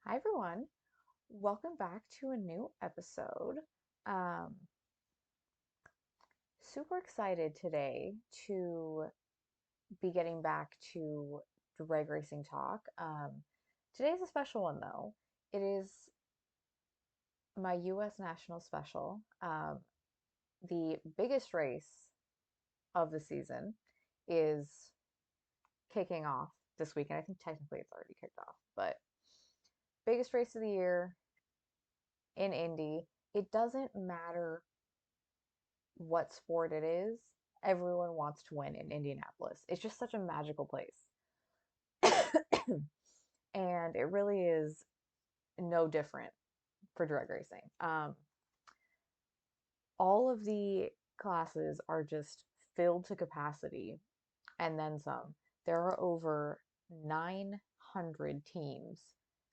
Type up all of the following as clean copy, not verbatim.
Hi everyone, welcome back to a new episode. Um, Super excited today to be getting back to drag racing talk. Today's a special one though. It is my US National Special, the biggest race of the season is kicking off this weekend. I think technically it's already kicked off, but biggest race of the year in Indy. It doesn't matter what sport it is, everyone wants to win in Indianapolis. It's just such a magical place. And it really is no different for drag racing. All of the classes are just filled to capacity and then some. There are over 900 teams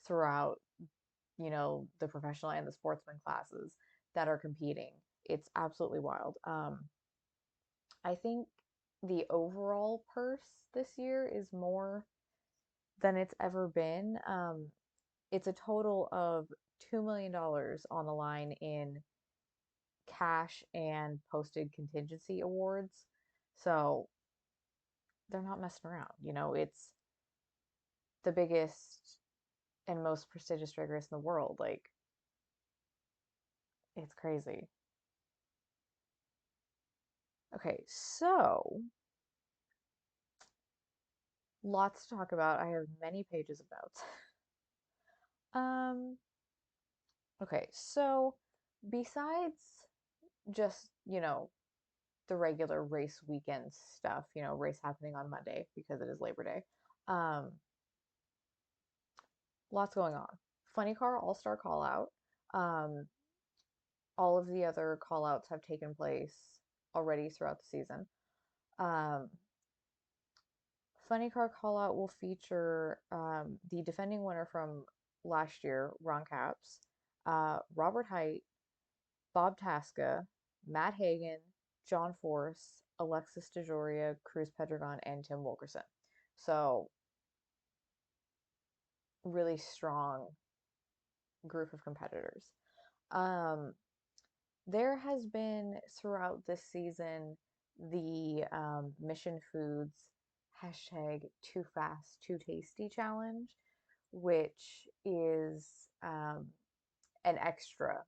throughout, the professional and the sportsman classes that are competing. It's absolutely wild. I think the overall purse this year is more than it's ever been. It's a total of $2 million on the line in cash and posted contingency awards. So they're not messing around. It's the biggest and most prestigious drag race in the world. Like, it's crazy. Okay, so lots to talk about. I have many pages of notes. Um, okay, so besides just, the regular race weekend stuff, race happening on Monday because it is Labor Day. Um, Lots going on. Funny Car All Star Call Out. Um, all of the other call outs have taken place already throughout the season. Um, Funny Car Call Out will feature the defending winner from last year, Ron Capps, Robert Height, Bob Tasca, Matt Hagan, John Force, Alexis DeJoria, Cruz Pedregon, and Tim Wilkerson. So, really strong group of competitors. Um, there has been throughout this season the Mission Foods hashtag Too Fast, Too Tasty challenge, which is an extra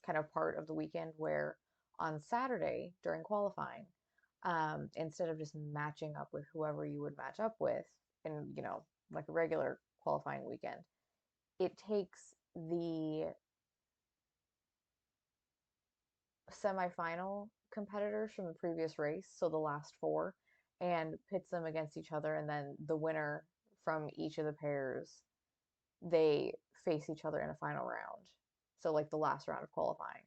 kind of part of the weekend where on Saturday during qualifying, instead of just matching up with whoever you would match up with in, like a regular qualifying weekend, it takes the semifinal competitors from the previous race, so the last four, and pits them against each other, and then the winner from each of the pairs, they face each other in a final round. So like the last round of qualifying.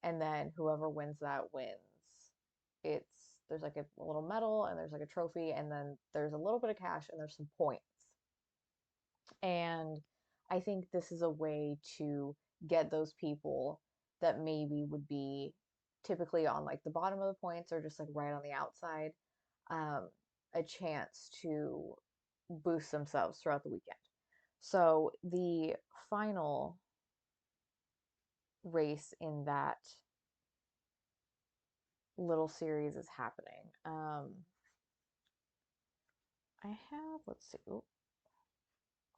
And then whoever wins that wins. It's there's like a little medal and there's like a trophy and then there's a little bit of cash and there's some points. And I think this is a way to get those people that maybe would be typically on like the bottom of the points or just like right on the outside, um, a chance to boost themselves throughout the weekend. So the final race in that little series is happening. I have, let's see,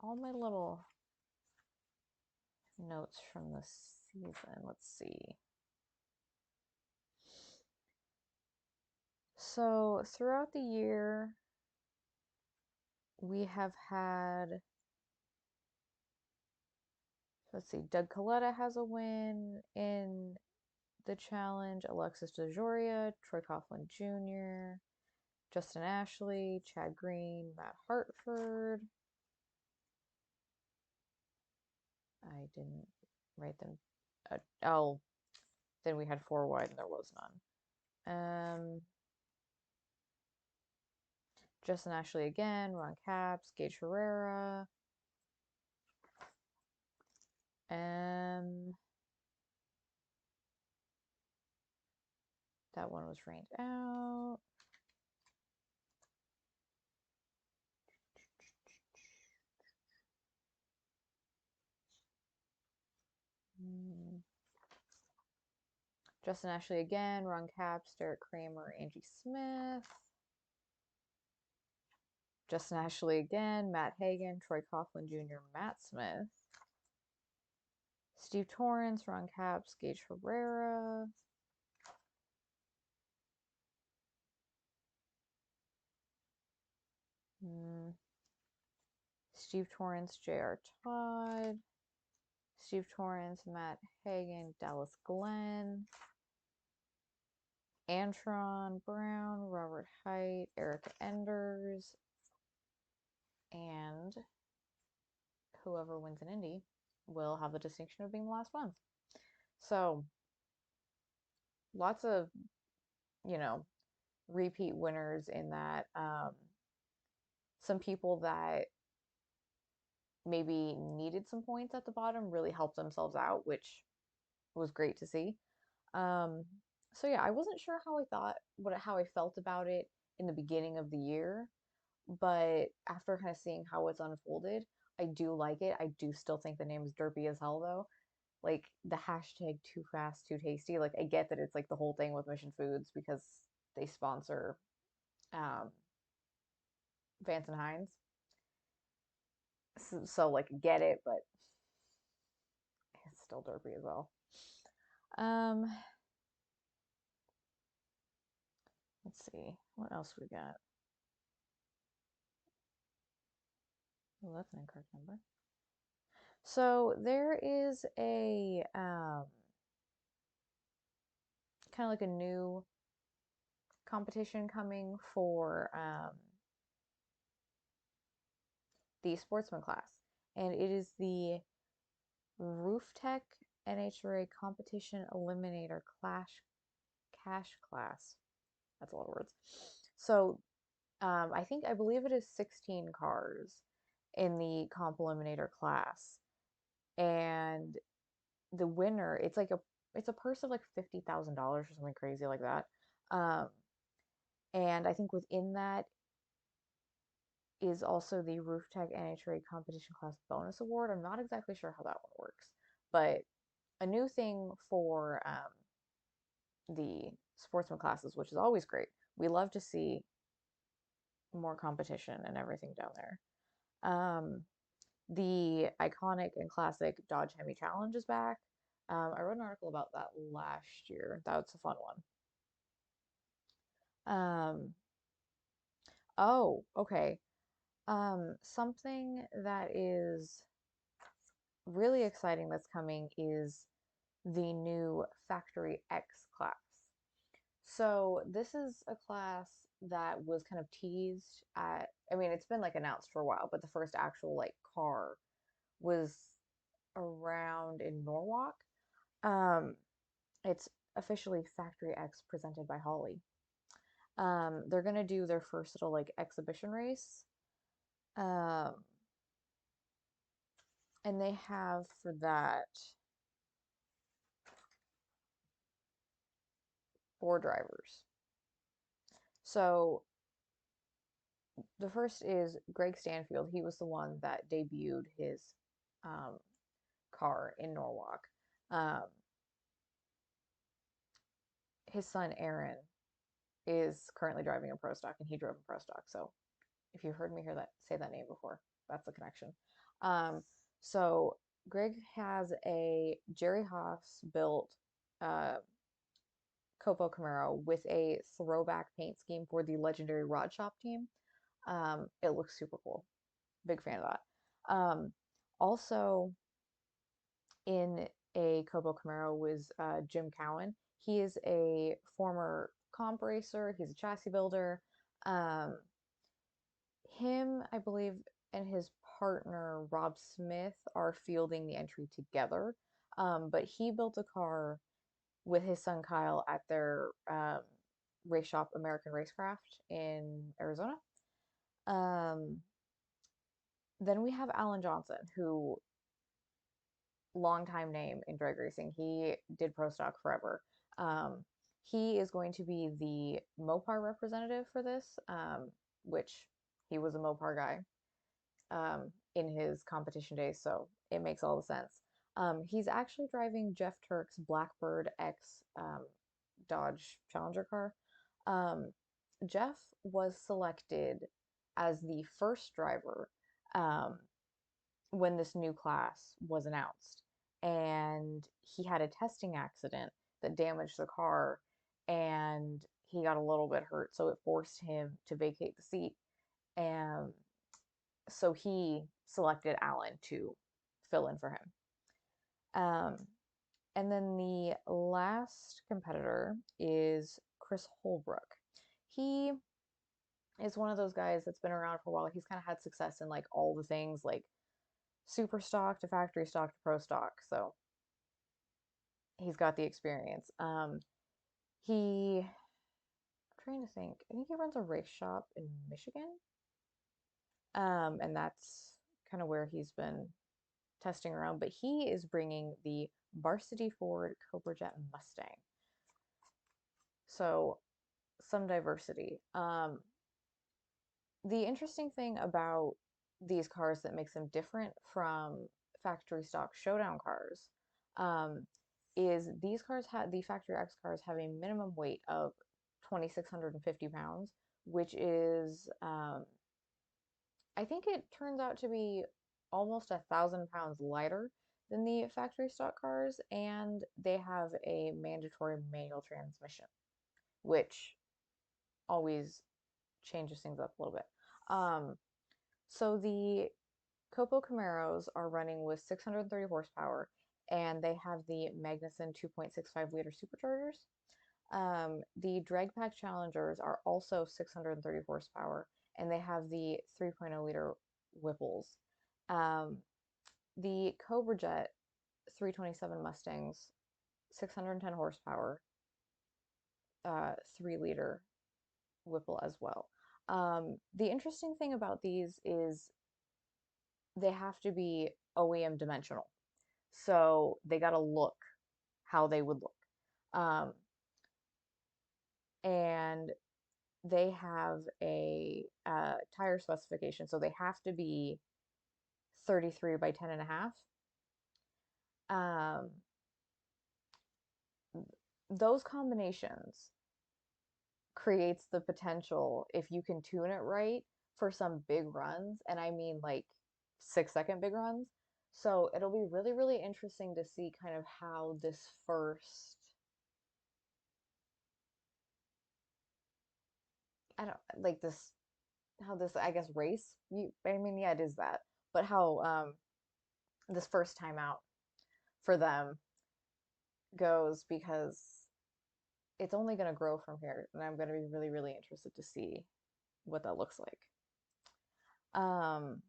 all my little notes from the season. Let's see. So throughout the year, we have had, let's see, Doug Coletta has a win in the challenge, Alexis DeJoria, Troy Coughlin Jr., Justin Ashley, Chad Green, Matt Hartford. I didn't write them. Oh, then we had four wide and there was none. Justin Ashley again, Ron Capps, Gage Herrera. Um, that one was rained out. Justin Ashley again, Ron Capps, Derek Kramer, Angie Smith. Justin Ashley again, Matt Hagan, Troy Coughlin Jr., Matt Smith. Steve Torrance, Ron Capps, Gage Herrera. Steve Torrance, J.R. Todd. Steve Torrance, Matt Hagan, Dallas Glenn. Antron Brown, Robert Height, Eric Enders, and whoever wins an Indy will have the distinction of being the last one. So, lots of, you know, repeat winners in that. Some people that maybe needed some points at the bottom really helped themselves out, which was great to see. Um, so yeah, I wasn't sure how I felt about it in the beginning of the year, but after kind of seeing how it's unfolded, I do like it. I do still think the name is derpy as hell though. Like the hashtag too fast, too tasty. Like I get that it's like the whole thing with Mission Foods because they sponsor um Vance and Hines. So like get it, but it's still derpy as well. Um, let's see. What else we got? Oh, that's an incorrect number. So there is a kind of like a new competition coming for the sportsman class, and it is the Roof Tech NHRA Competition Eliminator Clash Cash Class. That's a lot of words. So I believe it is 16 cars in the Comp Eliminator class, and the winner, it's a purse of like $50,000 or something crazy like that. Um, and I think within that is also the Roof Tech NHRA Competition Class Bonus Award. I'm not exactly sure how that one works, but a new thing for the sportsman classes, which is always great. We love to see more competition and everything down there. The iconic and classic Dodge Hemi Challenge is back. I wrote an article about that last year. That was a fun one. Oh, okay. Something that is really exciting that's coming is the new Factory X class. So this is a class that was kind of teased I mean, it's been like announced for a while, but the first actual like car was around in Norwalk. Um, it's officially Factory X presented by Holly. They're gonna do their first little like exhibition race. Um, and they have for that 4 drivers. So the first is Greg Stanfield. He was the one that debuted his um, car in Norwalk. Um, his son Aaron is currently driving a Pro Stock, and he drove a Pro Stock. So if you've heard me say that name before, that's the connection. Um, so Greg has a Jerry Haas built uh, Copo Camaro with a throwback paint scheme for the legendary Rod Shop team. It looks super cool. Big fan of that. Also in a Copo Camaro was Jim Cowan. He is a former comp racer. He's a chassis builder. Um, him, I believe, and his partner Rob Smith are fielding the entry together. But he built a car with his son Kyle at their race shop, American Racecraft in Arizona. Um, then we have Alan Johnson, who longtime name in drag racing. He did Pro Stock forever. Um, he is going to be the Mopar representative for this, which he was a Mopar guy in his competition days, so it makes all the sense. He's actually driving Jeff Turk's Blackbird X Dodge Challenger car. Um, Jeff was selected as the first driver um, when this new class was announced. And he had a testing accident that damaged the car, and he got a little bit hurt, so it forced him to vacate the seat. And so he selected Alan to fill in for him. And then the last competitor is Chris Holbrook. He is one of those guys that's been around for a while. He's kind of had success in like all the things like super stock to factory stock to pro stock. So he's got the experience. He, I'm trying to think, I think he runs a race shop in Michigan. And that's kind of where he's been testing around. But he is bringing the Varsity Ford Cobra Jet Mustang. So some diversity. The interesting thing about these cars that makes them different from factory stock showdown cars um, is these cars have the factory X cars have a minimum weight of 2,650 pounds, which is I think it turns out to be almost 1,000 pounds lighter than the factory stock cars, and they have a mandatory manual transmission, which always changes things up a little bit. Um, so the Copo Camaros are running with 630 horsepower, and they have the Magnuson 2.65-liter superchargers. The Drag Pack Challengers are also 630 horsepower, and they have the 3.0-liter Whipples. Um, the Cobra Jet 327 Mustangs, 610 horsepower, 3-liter Whipple as well. The interesting thing about these is they have to be OEM dimensional. So they got to look how they would look. And they have a tire specification. So they have to be 33 by 10 and a half. Those combinations creates the potential, if you can tune it right, for some big runs. And I mean like 6-second big runs. So it'll be really, really interesting to see kind of how this first, I don't like this, how this, I guess, race, I mean, yeah, it is that, but how this first time out for them goes, because it's only going to grow from here. And I'm going to be really, really interested to see what that looks like. Um,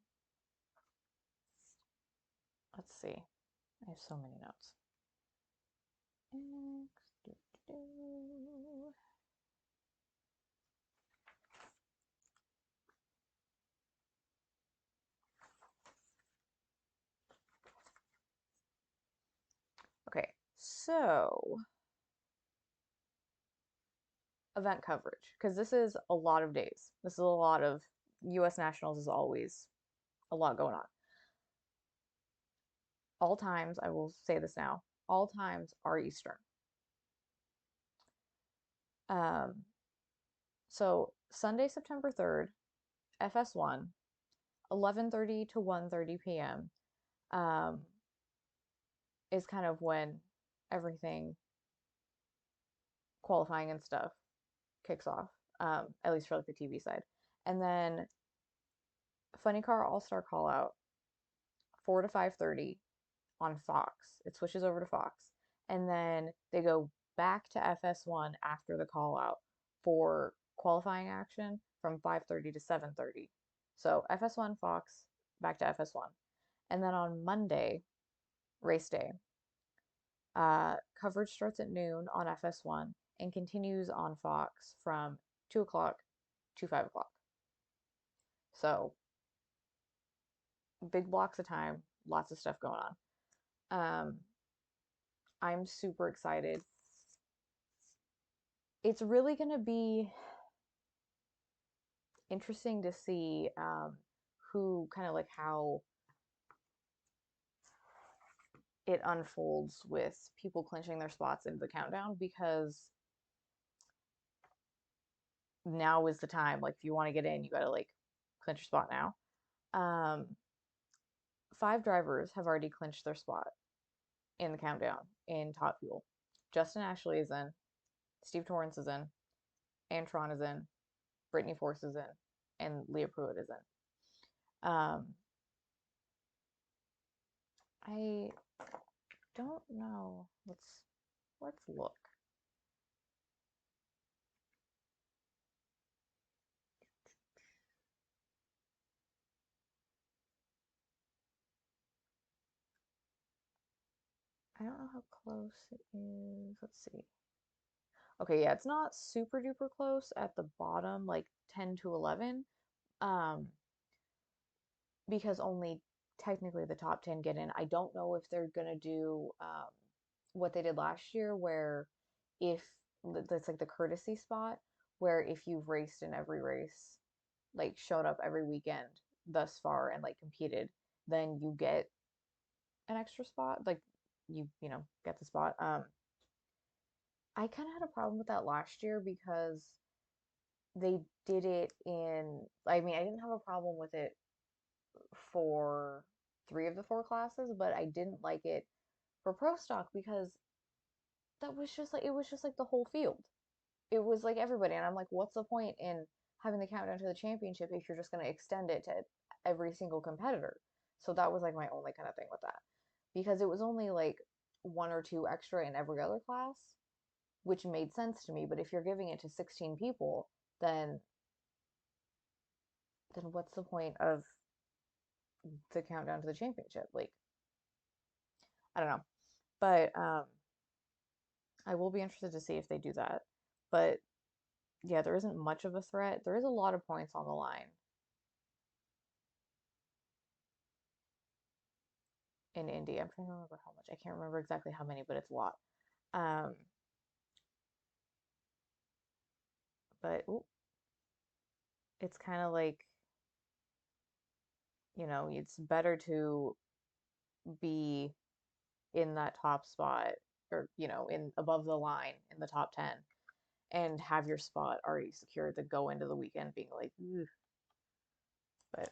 let's see. I have so many notes. Okay, so event coverage, because this is a lot of days. This is a lot of US Nationals is always a lot going on. All times, I will say this now, all times are Eastern. So Sunday, September 3rd, FS1, 11:30 to 1:30 p.m. Um, is kind of when everything qualifying and stuff kicks off, at least for like the TV side. And then Funny Car All Star Call Out, 4 to 5:30 on Fox. It switches over to Fox, and then they go back to FS1 after the call out for qualifying action from 5:30 to 7:30. So FS1 Fox, back to FS1, and then on Monday, race day, coverage starts at noon on FS1 and continues on Fox from 2 o'clock to 5 o'clock. So big blocks of time, lots of stuff going on. I'm super excited. It's really going to be interesting to see who kind of like how it unfolds with people clinching their spots into the countdown, because now is the time. Like, if you want to get in, you got to like clinch your spot now. Um, 5 drivers have already clinched their spot in the countdown in Top Fuel. Justin Ashley is in, Steve Torrance is in, Antron is in, Brittany Force is in, and Leah Pruitt is in. I don't know. Let's look. I don't know how close it is. Let's see. Okay, yeah, it's not super duper close at the bottom, like 10 to 11. Um, because only technically the top 10 get in. I don't know if they're gonna do what they did last year, where if that's like the courtesy spot, where if you've raced in every race, like showed up every weekend thus far and like competed, then you get an extra spot. Like you know, get the spot. I kind of had a problem with that last year because they did it in, I mean, I didn't have a problem with it for 3 of the 4 classes, but I didn't like it for pro stock because that was just like, it was just like the whole field. It was like everybody, and I'm like, what's the point in having the countdown to the championship if you're just going to extend it to every single competitor? So that was like my only kind of thing with that, because it was only like 1 or 2 extra in every other class, which made sense to me. But if you're giving it to 16 people, then what's the point of the countdown to the championship? Like, I don't know. But I will be interested to see if they do that. But yeah, there isn't much of a threat. There is a lot of points on the line in Indy. I'm trying to remember how much. I can't remember exactly how many, but it's a lot. Um, but ooh, it's kind of like, you know, it's better to be in that top spot, or, you know, in above the line in the top 10 and have your spot already secured to go into the weekend being like, ugh. But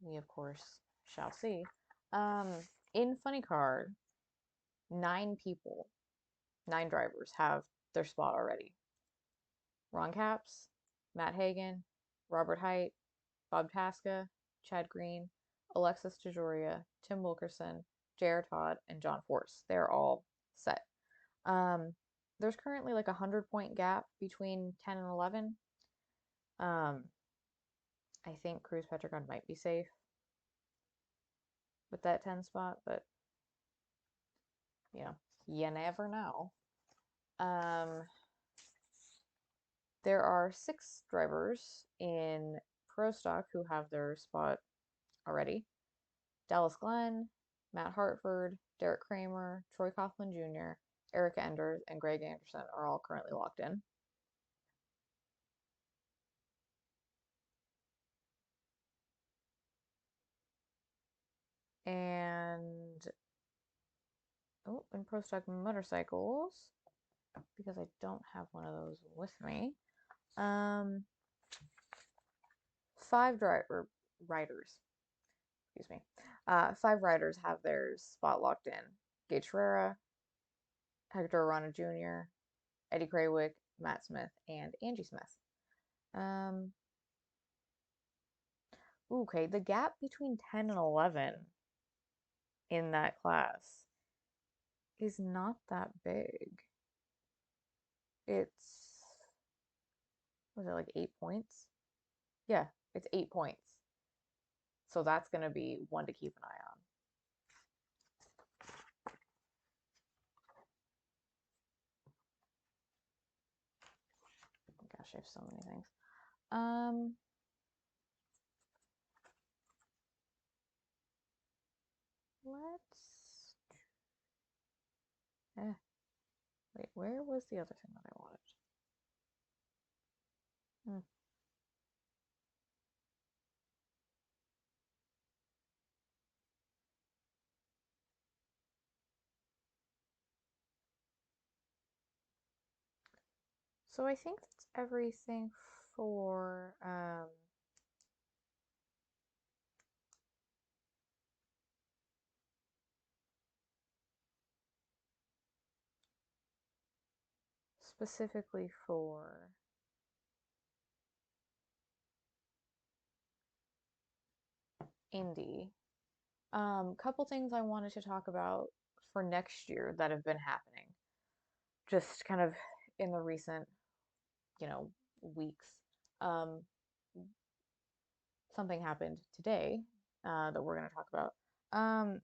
we, of course, shall see. Um, in Funny Card, 9 people, 9 drivers have their spot already. Ron Capps, Matt Hagan, Robert Height, Bob Tasca, Chad Green, Alexis DeJoria, Tim Wilkerson, J.R. Todd, and John Force. They're all set. Um, there's currently like a 100-point gap between 10 and 11. Um, I think Cruz Petragon might be safe with that 10 spot, but you know, you never know. There are 6 drivers in Pro Stock who have their spot already. Dallas Glenn, Matt Hartford, Derek Kramer, Troy Coughlin Jr., Eric Enders, and Greg Anderson are all currently locked in. And oh, in Pro Stock Motorcycles, because I don't have one of those with me, 5 riders, excuse me, 5 riders have their spot locked in. Gage Ferreira, Hector Arana Jr., Eddie Craywick, Matt Smith, and Angie Smith. Okay, the gap between 10 and 11 in that class is not that big. It's, was it like 8 points? Yeah, it's 8 points. So that's going to be one to keep an eye on. Gosh, I have so many things. Let's. Wait, where was the other thing that I wanted? So I think that's everything for specifically for Indy. Couple things I wanted to talk about for next year that have been happening, just kind of in the recent, you know, weeks. Um, Something happened today that we're going to talk about. Kind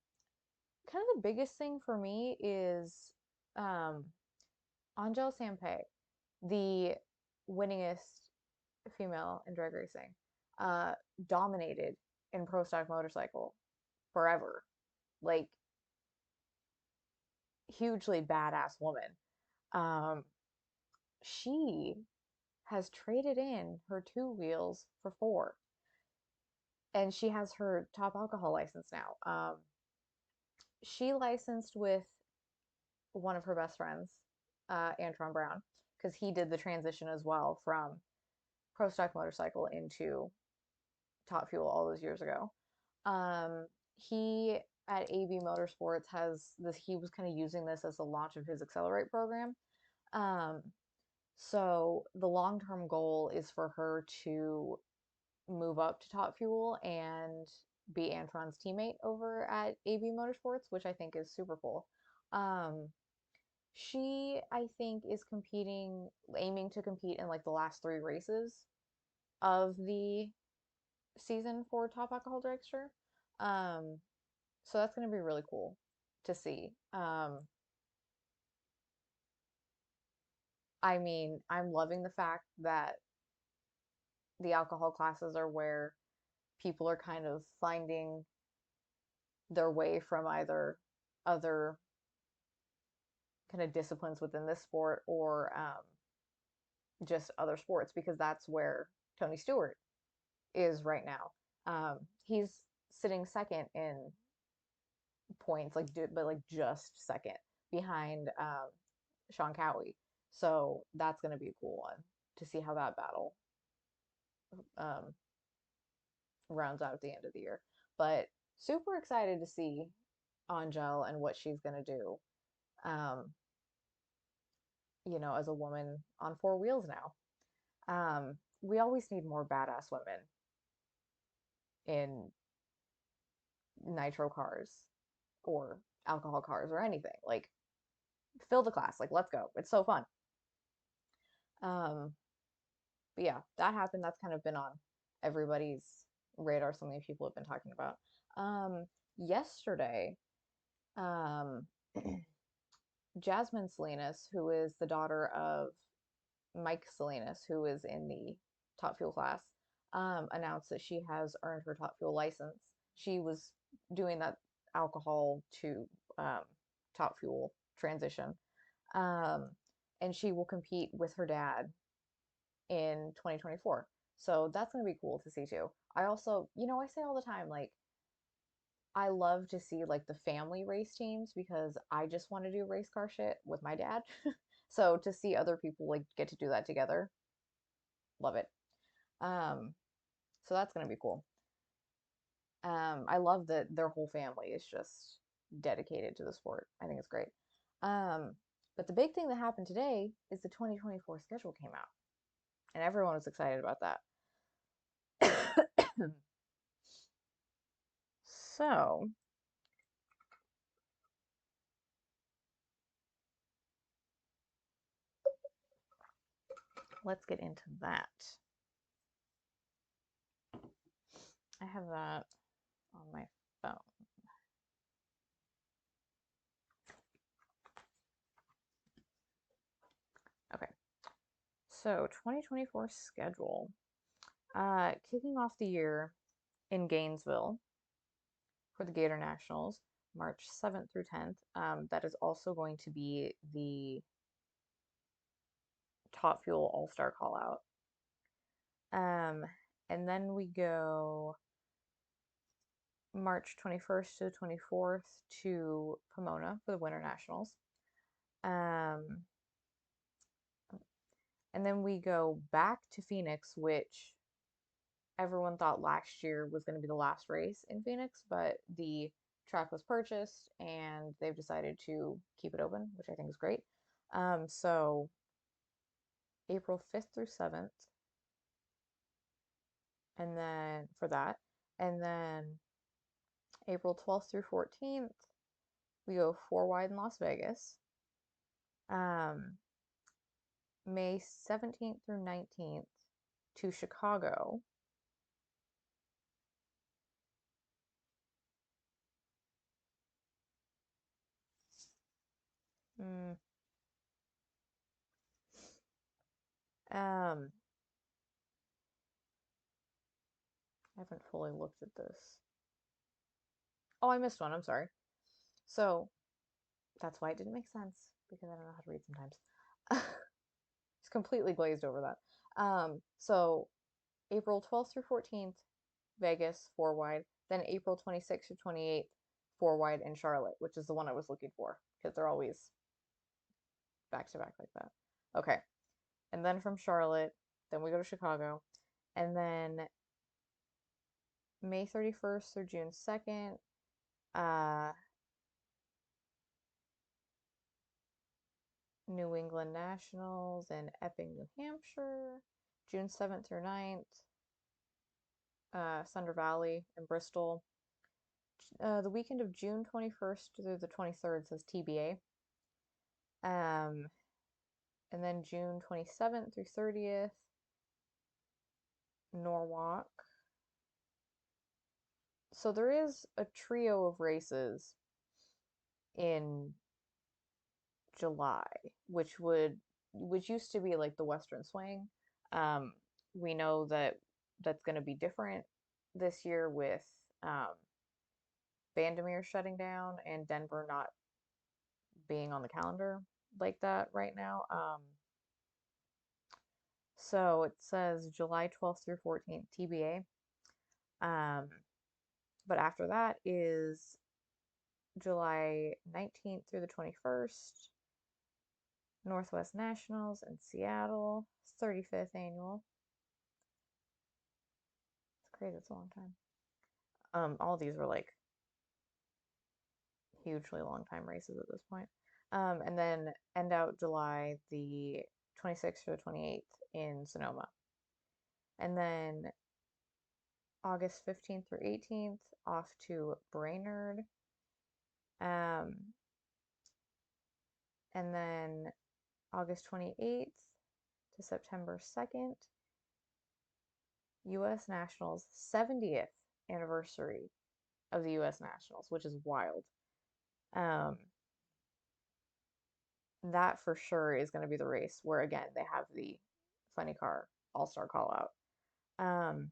of the biggest thing for me is um, Angel Sampei, the winningest female in drag racing, uh, dominated in pro stock motorcycle forever. Like, hugely badass woman. Um, she has traded in her two wheels for four, and she has her top alcohol license now. She licensed with one of her best friends, Antron Brown, because he did the transition as well from pro stock motorcycle into Top Fuel all those years ago. He at AB Motorsports has this. He was kind of using this as the launch of his Accelerate program. Um, so the long term goal is for her to move up to Top Fuel and be Antron's teammate over at AB Motorsports, which I think is super cool. Um, she, I think, is competing, aiming to compete in like the last three races of the season for Top Alcohol Dragster. Um, so that's going to be really cool to see. I mean, I'm loving the fact that the alcohol classes are where people are kind of finding their way from either other kind of disciplines within this sport or just other sports because that's where Tony Stewart is right now. He's sitting second in points, but like just second behind Sean Cowie. So that's going to be a cool one to see how that battle um, rounds out at the end of the year. But super excited to see Angel and what she's going to do. Um, as a woman on four wheels now. We always need more badass women in nitro cars or alcohol cars or anything. Like, fill the class. Like, let's go. It's so fun. Um, but yeah, that happened. That's kind of been on everybody's radar, something people have been talking about. Yesterday, um, Jasmine Salinas, who is the daughter of Mike Salinas, who is in the Top Fuel class, announced that she has earned her Top Fuel license. She was doing that alcohol to Top Fuel transition. Um, and she will compete with her dad in 2024. So that's going to be cool to see too. I also, I say all the time, like, I love to see like the family race teams because I just want to do race car shit with my dad. So to see other people like get to do that together, love it. Um, so that's gonna be cool. I love that their whole family is just dedicated to the sport. I think it's great. Um, but the big thing that happened today is the 2024 schedule came out, and everyone was excited about that. So let's get into that. I have that on my phone. Okay. So 2024 schedule. Kicking off the year in Gainesville for the Gator Nationals, March 7th through 10th. That is also going to be the Top Fuel All-Star call out. And then we go March 21st to the 24th to Pomona for the Winter Nationals. Um, And then we go back to Phoenix, which everyone thought last year was going to be the last race in Phoenix, but the track was purchased and they've decided to keep it open, which I think is great. So April 5th through 7th, and then for that, and then April 12th through 14th, we go four wide in Las Vegas. Um, May 17th through 19th to Chicago. Mm, I haven't fully looked at this. Oh, I missed one. I'm sorry. So that's why it didn't make sense because I don't know how to read sometimes. It's completely glazed over that. So April 12th through 14th, Vegas, four wide. Then April 26th to 28th, four wide in Charlotte, which is the one I was looking for because they're always back to back like that. Okay. And then from Charlotte, then we go to Chicago. And then May 31st through June 2nd, uh, New England Nationals in Epping, New Hampshire. June 7th through 9th, Thunder Valley in Bristol. The weekend of June 21st through the 23rd says TBA. Um, and then June 27th through 30th, Norwalk. So there is a trio of races in July, which used to be like the Western Swing. Um, we know that that's going to be different this year with um, Vandermeer shutting down and Denver not being on the calendar like that right now. So it says July 12th through 14th TBA. Um, but after that is July 19th through the 21st, Northwest Nationals in Seattle, 35th annual. It's crazy, it's a long time. All these were like hugely long time races at this point. And then end out July the 26th or the 28th in Sonoma. And then August 15th through 18th off to Brainerd. Um, and then August 28th to September 2nd, U.S. Nationals 70th anniversary of the U.S. Nationals, which is wild. Um, that for sure is going to be the race where again they have the funny car all-star call out. And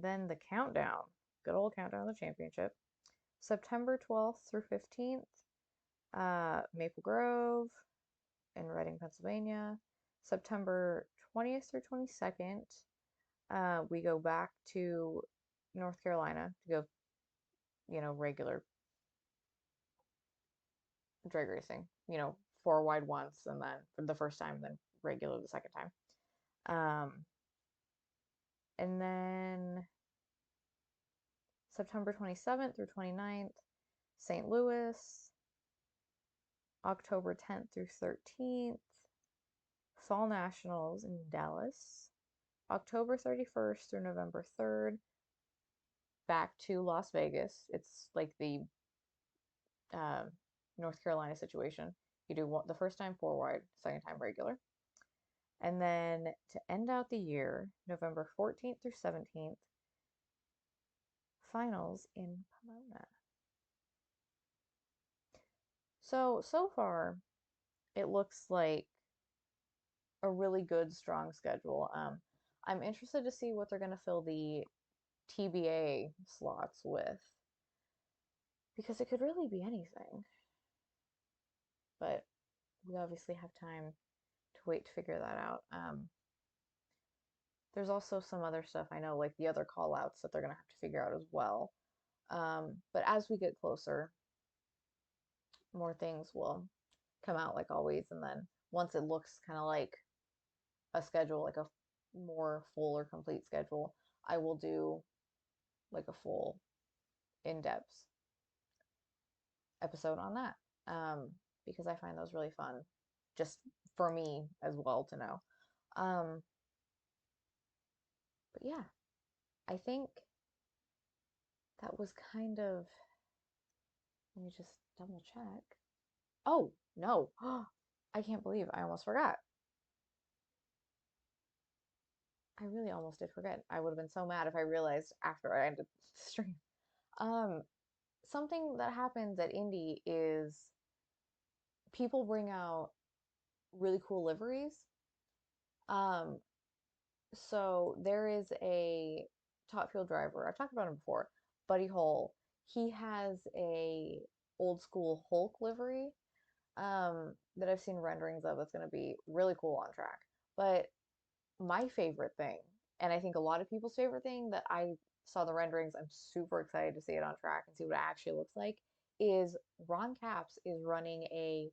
then the countdown, good old countdown of the championship, September 12th through 15th, Maple Grove in Reading, Pennsylvania. September 20th through 22nd, we go back to North Carolina to go, regular drag racing, four wide once and then for the first time, then regular the second time. And then September 27th through 29th, St. Louis. October 10th through 13th, Fall Nationals in Dallas. October 31st through November 3rd, back to Las Vegas. It's like the uh, North Carolina situation. You do the first time four wide, second time regular. And then to end out the year, November 14th through 17th, finals in Pomona. So far, it looks like a really good, strong schedule. I'm interested to see what they're going to fill the TBA slots with because it could really be anything. But we obviously have time to wait to figure that out. There's also some other stuff I know, like the other call outs that they're going to have to figure out as well. But as we get closer, more things will come out like always. And then once it looks kind of like a schedule, like a more full or complete schedule, I will do like a full in-depth episode on that. Um, because I find those really fun, just for me as well to know. Um, but yeah, I think that was kind of, let me just double check. Oh, no. I can't believe I almost forgot. I really almost did forget. I would have been so mad if I realized after I ended the stream. Um, Something that happens at Indy is people bring out really cool liveries. Um, so there is a top fuel driver. I've talked about him before, Buddy Hole. He has a old school Hulk livery that I've seen renderings of that's going to be really cool on track. But my favorite thing, and I think a lot of people's favorite thing that I saw the renderings, I'm super excited to see it on track and see what it actually looks like, is Ron Capps is running a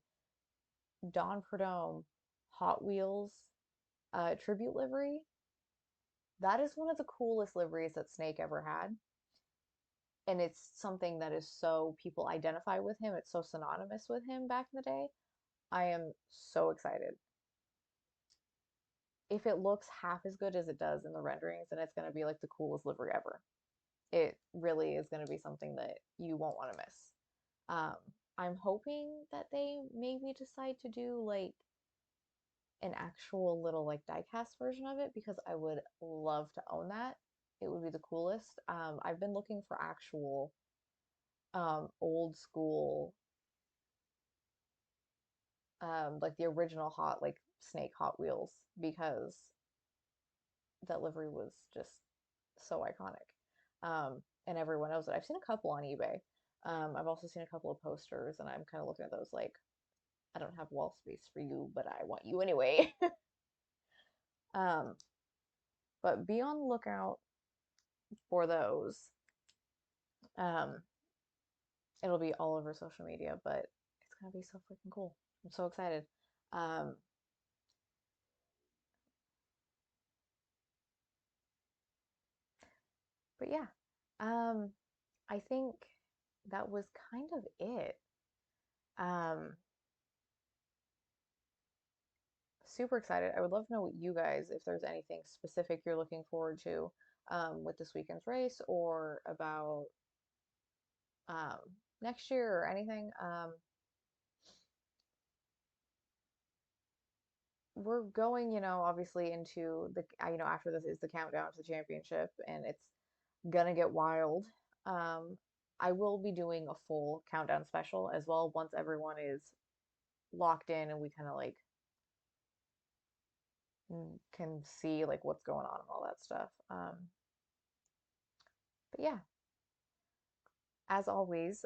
Don Prudhomme Hot Wheels tribute livery. That is one of the coolest liveries that Snake ever had. And it's something that is so people identify with him. It's so synonymous with him back in the day. I am so excited. If it looks half as good as it does in the renderings, then it's going to be like the coolest livery ever. It really is going to be something that you won't want to miss. Um, I'm hoping that they maybe decide to do like an actual little like diecast version of it because I would love to own that. It would be the coolest. I've been looking for actual old school like the original hot like Snake Hot Wheels because that livery was just so iconic. And everyone knows it. I've seen a couple on eBay. I've also seen a couple of posters, and I'm kind of looking at those like, I don't have wall space for you, but I want you anyway. um, but be on the lookout for those. Um, it'll be all over social media, but it's gonna be so freaking cool. I'm so excited. Um, but yeah, um, I think that was kind of it. Um, Super excited. I would love to know what you guys, if there's anything specific you're looking forward to with this weekend's race or about um, next year or anything. We're going, obviously into after this is the countdown to the championship and it's gonna get wild. Um, I will be doing a full countdown special as well once everyone is locked in and we kind of like can see like what's going on and all that stuff. But yeah, as always,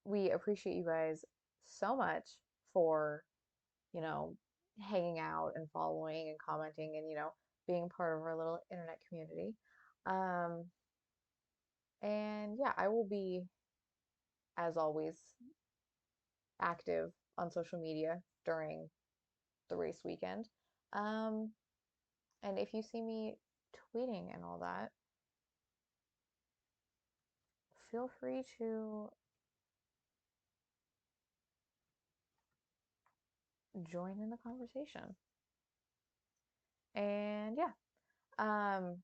we appreciate you guys so much for, you know, hanging out and following and commenting and, being part of our little internet community. Um, and yeah, I will be, as always, active on social media during the race weekend. Um, and if you see me tweeting and all that, feel free to join in the conversation. And um,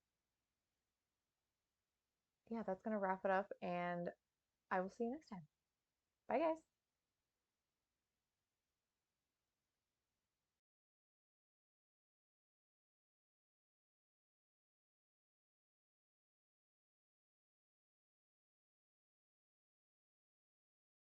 yeah, that's gonna wrap it up, and I will see you next time. Bye, guys.